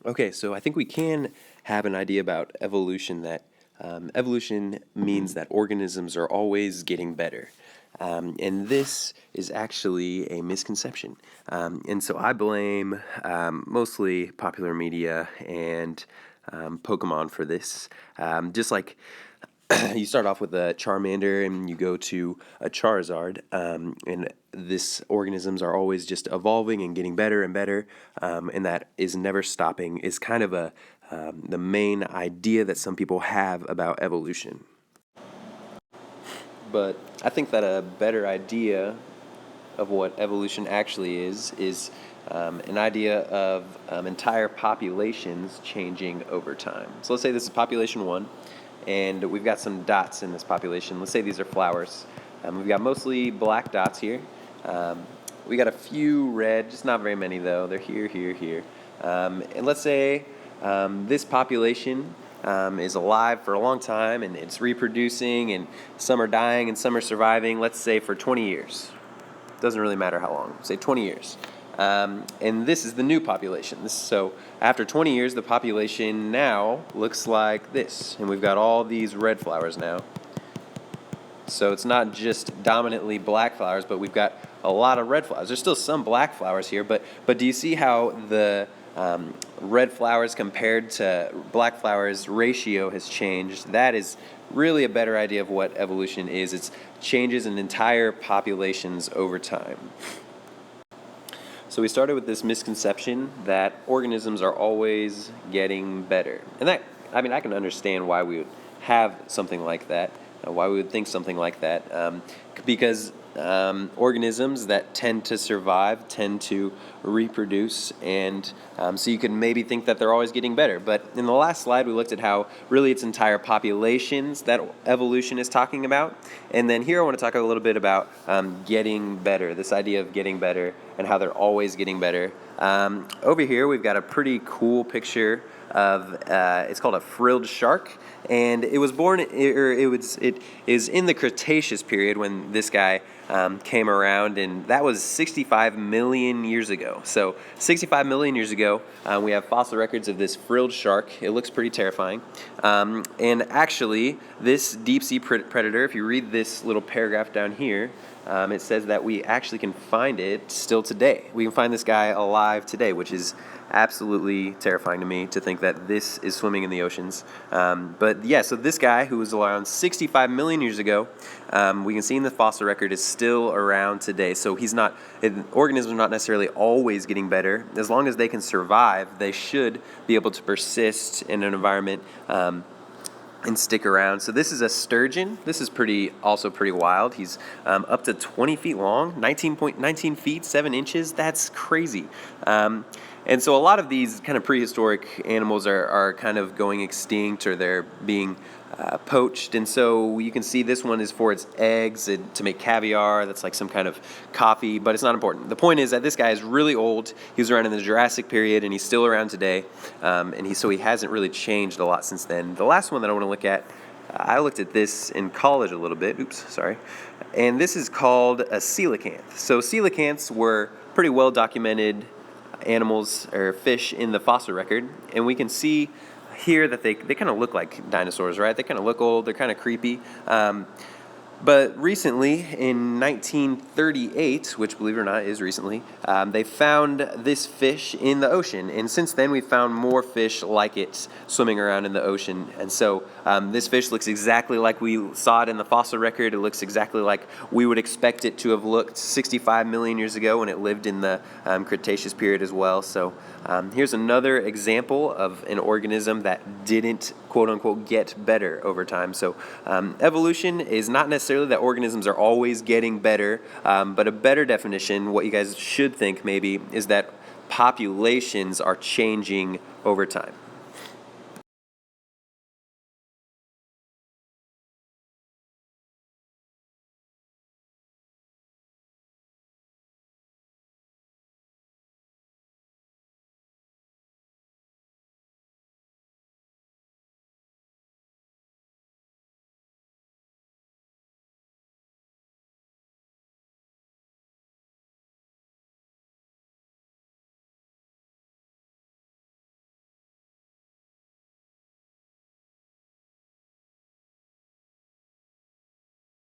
Okay, so I think we can have an idea about evolution that evolution means that organisms are always getting better. And this is actually a misconception. And so I blame mostly popular media and Pokemon for this. Just like you start off with a Charmander and you go to a Charizard, and this organisms are always just evolving and getting better and better, and that is never stopping. Is kind of a the main idea that some people have about evolution. But I think that a better idea of what evolution actually is an idea of entire populations changing over time. So let's say this is population one, and we've got some dots in this population. Let's say these are flowers. We've got mostly black dots here. We got a few red, just not very many though. They're here, here, here. And let's say this population is alive for a long time and it's reproducing, and some are dying and some are surviving, let's say for 20 years. Doesn't really matter how long, say 20 years. And this is the new population. So after 20 years, the population now looks like this. And we've got all these red flowers now. So it's not just dominantly black flowers, but we've got a lot of red flowers. There's still some black flowers here, but do you see how the red flowers compared to black flowers ratio has changed? That is really a better idea of what evolution is. It's changes in entire populations over time. So we started with this misconception that organisms are always getting better. And that, I mean, I can understand why we would have something like that, why we would think something like that, because organisms that tend to survive tend to reproduce, and so you could maybe think that they're always getting better. But in the last slide, we looked at how really it's entire populations that evolution is talking about. And then here I want to talk a little bit about getting better, this idea of getting better and how they're always getting better. Over here, we've got a pretty cool picture of, it's called a frilled shark. And it was born, it is in the Cretaceous period when this guy came around, and that was 65 million years ago. So 65 million years ago, we have fossil records of this frilled shark. It looks pretty terrifying. And actually, this deep-sea predator, if you read this little paragraph down here, it says that we actually can find it still today. We can find this guy alive today, which is absolutely terrifying to me to think that this is swimming in the oceans. But yeah, so this guy who was around 65 million years ago, we can see in the fossil record is still around today. So organisms are not necessarily always getting better. As long as they can survive, they should be able to persist in an environment and stick around. So this is a sturgeon. This is also pretty wild. He's up to 20 feet long, 19 feet, 7 inches. That's crazy. And so a lot of these kind of prehistoric animals are kind of going extinct, or they're being poached. And so you can see this one is for its eggs and to make caviar. That's like some kind of coffee, but it's not important. The point is that this guy is really old. He was around in the Jurassic period, and he's still around today. So he hasn't really changed a lot since then. The last one that I want to look at, I looked at this in college a little bit. Oops, sorry. And this is called a coelacanth. So coelacanths were pretty well documented animals or fish in the fossil record, and we can see here that they kind of look like dinosaurs, right? They kind of look old, they're kind of creepy. But recently, in 1938, which believe it or not is recently, they found this fish in the ocean. And since then, we've found more fish like it swimming around in the ocean. And so this fish looks exactly like we saw it in the fossil record. It looks exactly like we would expect it to have looked 65 million years ago when it lived in the Cretaceous period as well. So here's another example of an organism that didn't, quote unquote, get better over time. So evolution is not necessarily that organisms are always getting better, but a better definition, what you guys should think maybe, is that populations are changing over time.